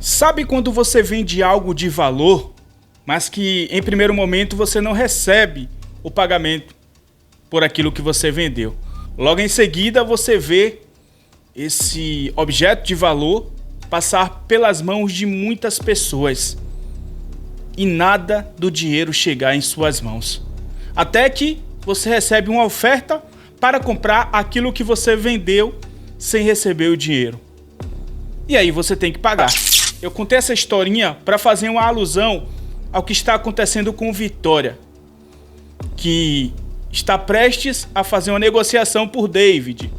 Sabe quando você vende algo de valor, mas que em primeiro momento você não recebe o pagamento por aquilo que você vendeu? Logo em seguida você vê esse objeto de valor passar pelas mãos de muitas pessoas e nada do dinheiro chegar em suas mãos. Até que você recebe uma oferta para comprar aquilo que você vendeu sem receber o dinheiro. E aí você tem que pagar. Eu contei essa historinha para fazer uma alusão ao que está acontecendo com o Vitória, que está prestes a fazer uma negociação por David,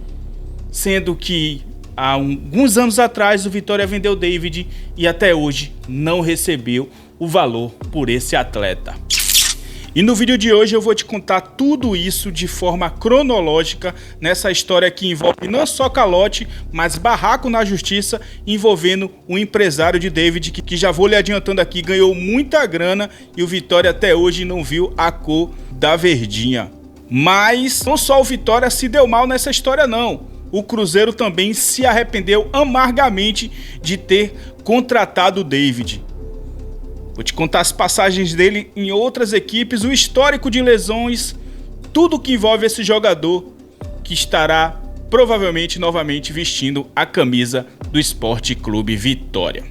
sendo que há alguns anos atrás o Vitória vendeu David e até hoje não recebeu o valor por esse atleta. E no vídeo de hoje eu vou te contar tudo isso de forma cronológica nessa história que envolve não só calote, mas barraco na justiça envolvendo um empresário de David que já vou lhe adiantando aqui, ganhou muita grana e o Vitória até hoje não viu a cor da verdinha. Mas não só o Vitória se deu mal nessa história não. O Cruzeiro também se arrependeu amargamente de ter contratado o David. Vou te contar as passagens dele em outras equipes, o histórico de lesões, tudo que envolve esse jogador que estará provavelmente novamente vestindo a camisa do Sport Clube Vitória.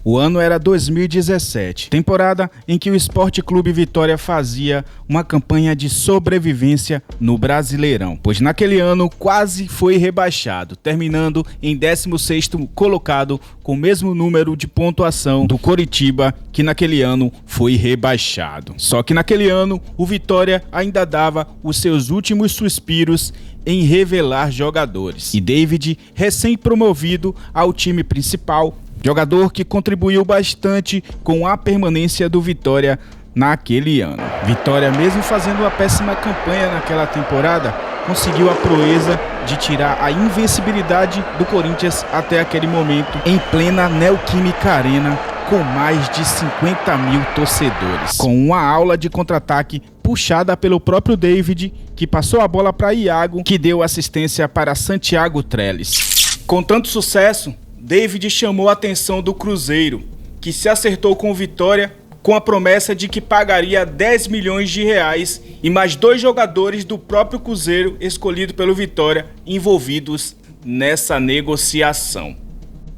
O ano era 2017, temporada em que o Sport Clube Vitória fazia uma campanha de sobrevivência no Brasileirão, pois naquele ano quase foi rebaixado, terminando em 16º colocado com o mesmo número de pontuação do Coritiba, que naquele ano foi rebaixado. Só que naquele ano o Vitória ainda dava os seus últimos suspiros em revelar jogadores. E David, recém-promovido ao time principal, jogador que contribuiu bastante com a permanência do Vitória naquele ano. Vitória, mesmo fazendo uma péssima campanha naquela temporada, conseguiu a proeza de tirar a invencibilidade do Corinthians até aquele momento em plena Neoquímica Arena, com mais de 50 mil torcedores. Com uma aula de contra-ataque puxada pelo próprio David, que passou a bola para Iago, que deu assistência para Santiago Trellis. Com tanto sucesso, David chamou a atenção do Cruzeiro, que se acertou com o Vitória com a promessa de que pagaria 10 milhões de reais e mais 2 jogadores do próprio Cruzeiro escolhido pelo Vitória envolvidos nessa negociação.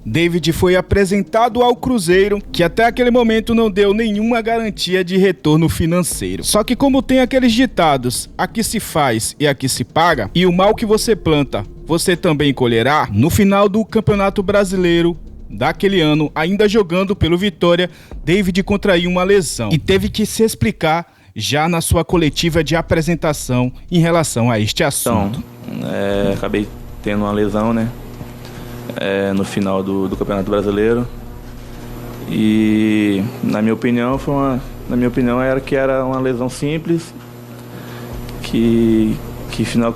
David foi apresentado ao Cruzeiro, que até aquele momento não deu nenhuma garantia de retorno financeiro. Só que como tem aqueles ditados, aqui se faz e aqui se paga, e o mal que você planta, você também colherá, no final do Campeonato Brasileiro daquele ano, ainda jogando pelo Vitória, David contraiu uma lesão e teve que se explicar já na sua coletiva de apresentação em relação a este assunto. Então, acabei tendo uma lesão, né? No final do Campeonato Brasileiro, e na minha opinião era uma lesão simples, que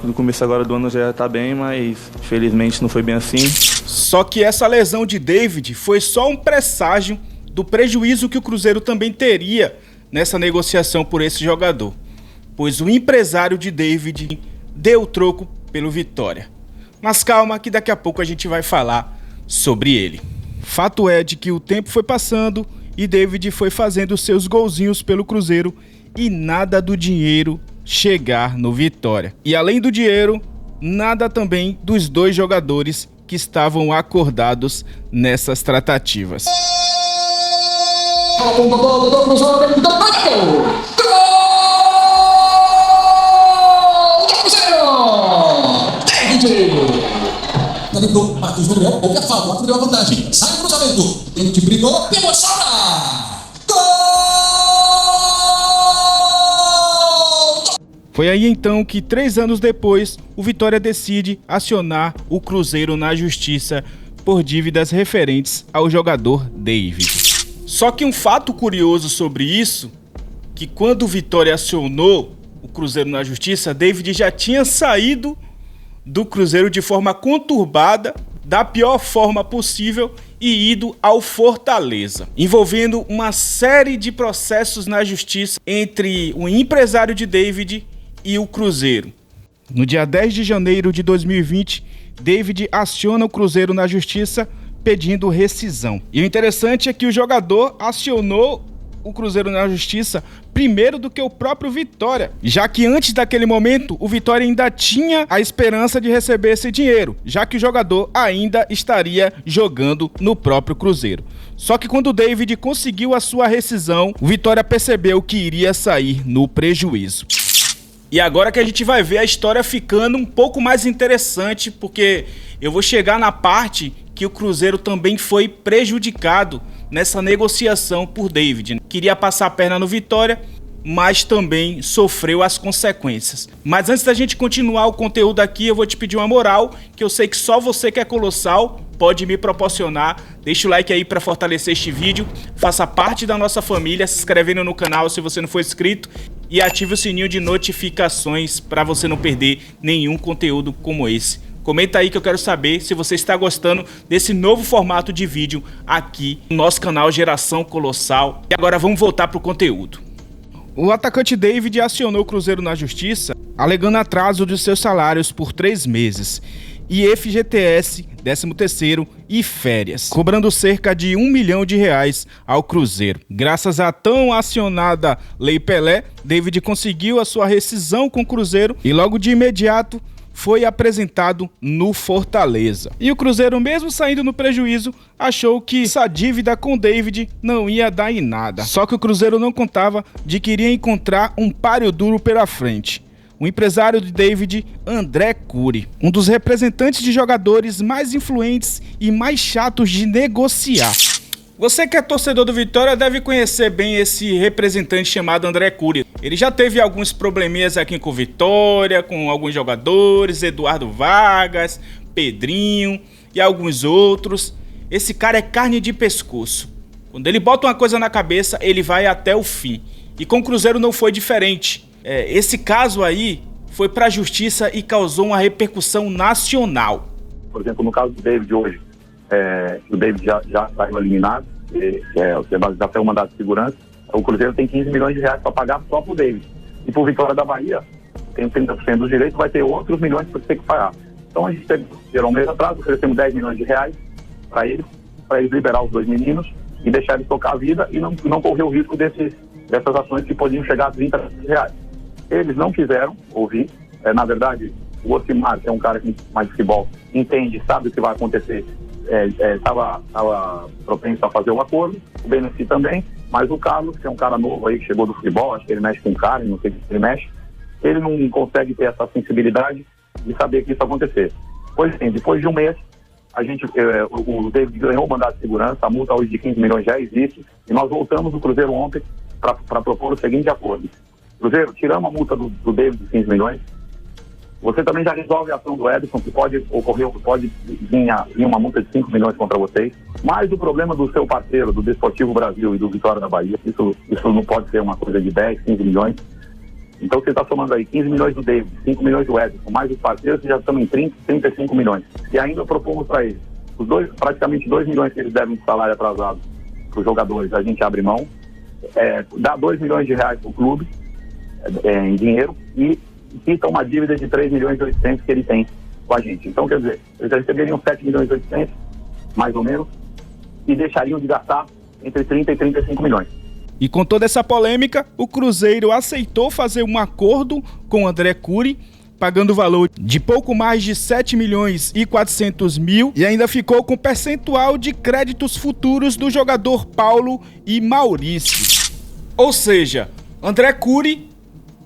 no começo agora do ano já está bem, mas infelizmente não foi bem assim. Só que essa lesão de David foi só um presságio do prejuízo que o Cruzeiro também teria nessa negociação por esse jogador, pois o empresário de David deu o troco pelo Vitória. Mas calma que daqui a pouco a gente vai falar sobre ele. Fato é de que o tempo foi passando e David foi fazendo seus golzinhos pelo Cruzeiro e nada do dinheiro chegar no Vitória. E além do dinheiro, nada também dos 2 jogadores que estavam acordados nessas tratativas. Livrou, Marcos Gabriel, houve a falta, o Marcos deu a vantagem, sai o cruzamento, David brigou, pegou a sobra! Gol! Foi aí então que 3 anos depois, o Vitória decide acionar o Cruzeiro na justiça por dívidas referentes ao jogador David. Só que um fato curioso sobre isso, que quando o Vitória acionou o Cruzeiro na justiça, David já tinha saído do Cruzeiro de forma conturbada, da pior forma possível, e ido ao Fortaleza, envolvendo uma série de processos na justiça entre o empresário de David e o Cruzeiro. No dia 10 de janeiro de 2020, David aciona o Cruzeiro na justiça pedindo rescisão. E o interessante é que o jogador acionou o Cruzeiro na justiça primeiro do que o próprio Vitória, já que antes daquele momento o Vitória ainda tinha a esperança de receber esse dinheiro, já que o jogador ainda estaria jogando no próprio Cruzeiro. Só que quando o David conseguiu a sua rescisão, o Vitória percebeu que iria sair no prejuízo. E agora que a gente vai ver a história ficando um pouco mais interessante, porque eu vou chegar na parte que o Cruzeiro também foi prejudicado nessa negociação por David. Queria passar a perna no Vitória, mas também sofreu as consequências. Mas antes da gente continuar o conteúdo aqui, eu vou te pedir uma moral, que eu sei que só você que é colossal pode me proporcionar. Deixa o like aí para fortalecer este vídeo, faça parte da nossa família, se inscrevendo no canal se você não for inscrito e ative o sininho de notificações para você não perder nenhum conteúdo como esse. Comenta aí que eu quero saber se você está gostando desse novo formato de vídeo aqui no nosso canal Geração Colossal. E agora vamos voltar para o conteúdo. O atacante David acionou o Cruzeiro na justiça, alegando atraso de seus salários por 3 meses, e FGTS, 13º e férias, cobrando cerca de R$1 milhão ao Cruzeiro. Graças à tão acionada Lei Pelé, David conseguiu a sua rescisão com o Cruzeiro e logo de imediato foi apresentado no Fortaleza. E o Cruzeiro, mesmo saindo no prejuízo, achou que essa dívida com David não ia dar em nada. Só que o Cruzeiro não contava de que iria encontrar um páreo duro pela frente. O empresário de David, André Cury, um dos representantes de jogadores mais influentes e mais chatos de negociar. Você que é torcedor do Vitória deve conhecer bem esse representante chamado André Cury. Ele já teve alguns probleminhas aqui com o Vitória, com alguns jogadores, Eduardo Vargas, Pedrinho e alguns outros. Esse cara é carne de pescoço. Quando ele bota uma coisa na cabeça, ele vai até o fim. E com o Cruzeiro não foi diferente. Esse caso aí foi para a justiça e causou uma repercussão nacional. Por exemplo, no caso do David hoje, o David já saiu eliminado, o Sebastião já tem um mandado de segurança. O Cruzeiro tem R$15 milhões para pagar só para o David. E por Vitória da Bahia, tem 30% dos direitos, vai ter outros milhões para você ter que pagar. Então a gente gerou um mês atrás, oferecemos R$10 milhões para eles liberar os 2 meninos e deixar eles tocar a vida e não correr o risco dessas ações que podiam chegar a R$30 milhões. Eles não quiseram ouvir. Na verdade, o Ocimar, que é um cara que mais de futebol, entende, sabe o que vai acontecer. Estava propenso a fazer o acordo, o Beneci também, mas o Carlos, que é um cara novo aí que chegou do futebol, acho que ele mexe com cara, não sei se ele mexe, ele não consegue ter essa sensibilidade de saber que isso vai acontecer. Pois sim, depois de um mês, o David ganhou o mandado de segurança, a multa hoje de 15 milhões já existe, e nós voltamos do Cruzeiro ontem para propor o seguinte acordo. Cruzeiro, tiramos a multa do David de 15 milhões, você também já resolve a ação do Edson, que pode vir uma multa de 5 milhões contra vocês. Mas o problema do seu parceiro, do Desportivo Brasil e do Vitória da Bahia, isso não pode ser uma coisa de 10, 15 milhões. Então você está somando aí 15 milhões do David, 5 milhões do Edson, mais os parceiros, que já estão em 30, 35 milhões. E ainda propomos para eles, praticamente 2 milhões que eles devem de salário atrasado para os jogadores, a gente abre mão, dá R$2 milhões para o clube em dinheiro e quita uma dívida de 3 milhões e 800 que ele tem com a gente. Então, quer dizer, eles receberiam 7 milhões e 800, mais ou menos, e deixariam de gastar entre 30 e 35 milhões. E com toda essa polêmica, o Cruzeiro aceitou fazer um acordo com André Cury, pagando o valor de pouco mais de 7 milhões e 400 mil e ainda ficou com percentual de créditos futuros do jogador Paulo e Maurício. Ou seja, André Cury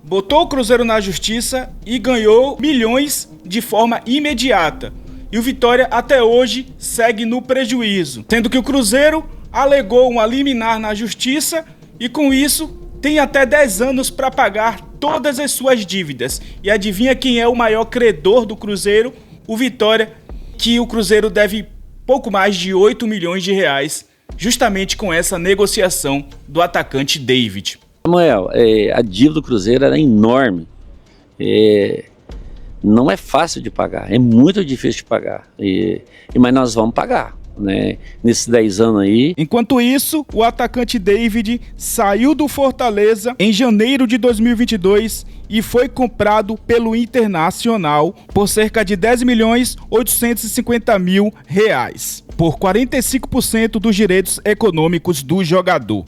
botou o Cruzeiro na justiça e ganhou milhões de forma imediata. E o Vitória até hoje segue no prejuízo, sendo que o Cruzeiro alegou uma liminar na justiça e com isso tem até 10 anos para pagar todas as suas dívidas. E adivinha quem é o maior credor do Cruzeiro? O Vitória, que o Cruzeiro deve pouco mais de 8 milhões de reais, justamente com essa negociação do atacante David. Samuel, a dívida do Cruzeiro era enorme, não é fácil de pagar, é muito difícil de pagar, mas nós vamos pagar, né, nesses 10 anos aí. Enquanto isso, o atacante David saiu do Fortaleza em janeiro de 2022 e foi comprado pelo Internacional por cerca de R$10.850.000, por 45% dos direitos econômicos do jogador.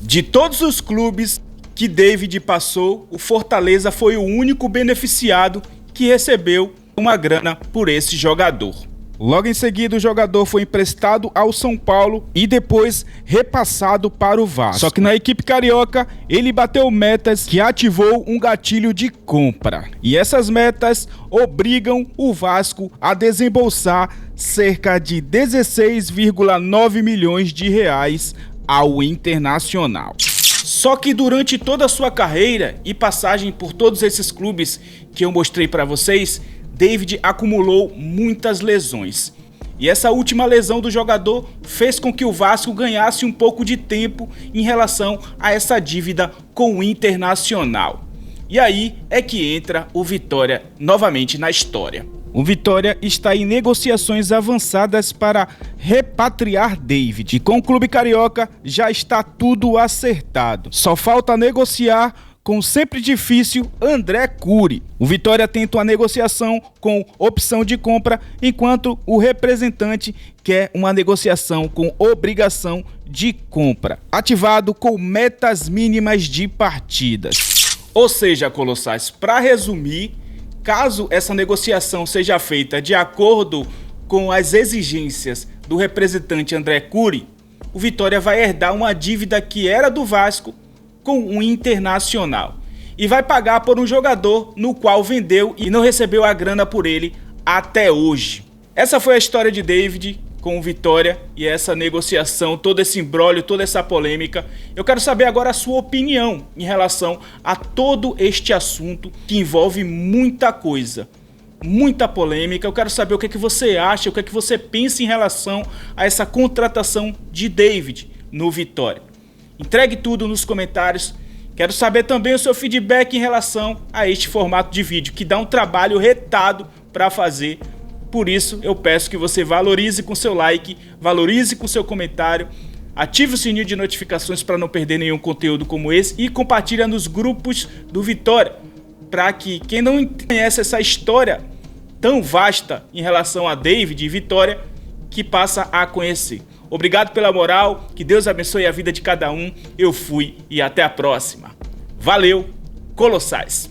De todos os clubes que David passou, o Fortaleza foi o único beneficiado que recebeu uma grana por esse jogador. Logo em seguida, o jogador foi emprestado ao São Paulo e depois repassado para o Vasco. Só que na equipe carioca, ele bateu metas que ativou um gatilho de compra. E essas metas obrigam o Vasco a desembolsar cerca de 16,9 milhões de reais ao Internacional. Só que durante toda a sua carreira e passagem por todos esses clubes que eu mostrei para vocês, David acumulou muitas lesões. E essa última lesão do jogador fez com que o Vasco ganhasse um pouco de tempo em relação a essa dívida com o Internacional. E aí é que entra o Vitória novamente na história. O Vitória está em negociações avançadas para repatriar David. E com o clube carioca já está tudo acertado. Só falta negociar com o sempre difícil André Curi. O Vitória tenta uma negociação com opção de compra, enquanto o representante quer uma negociação com obrigação de compra, ativado com metas mínimas de partidas. Ou seja, Colossais, para resumir, caso essa negociação seja feita de acordo com as exigências do representante André Curi, o Vitória vai herdar uma dívida que era do Vasco com um Internacional e vai pagar por um jogador no qual vendeu e não recebeu a grana por ele até hoje. Essa foi a história de David com o Vitória e essa negociação, todo esse imbróglio, toda essa polêmica. Eu quero saber agora a sua opinião em relação a todo este assunto que envolve muita coisa, muita polêmica. Eu quero saber o que é que você acha, o que é que você pensa em relação a essa contratação de David no Vitória. Entregue tudo nos comentários. Quero saber também o seu feedback em relação a este formato de vídeo, que dá um trabalho retado para fazer. Por isso, eu peço que você valorize com seu like, valorize com seu comentário, ative o sininho de notificações para não perder nenhum conteúdo como esse e compartilha nos grupos do Vitória, para que quem não conhece essa história tão vasta em relação a David e Vitória, que passa a conhecer. Obrigado pela moral, que Deus abençoe a vida de cada um. Eu fui e até a próxima. Valeu, Colossais!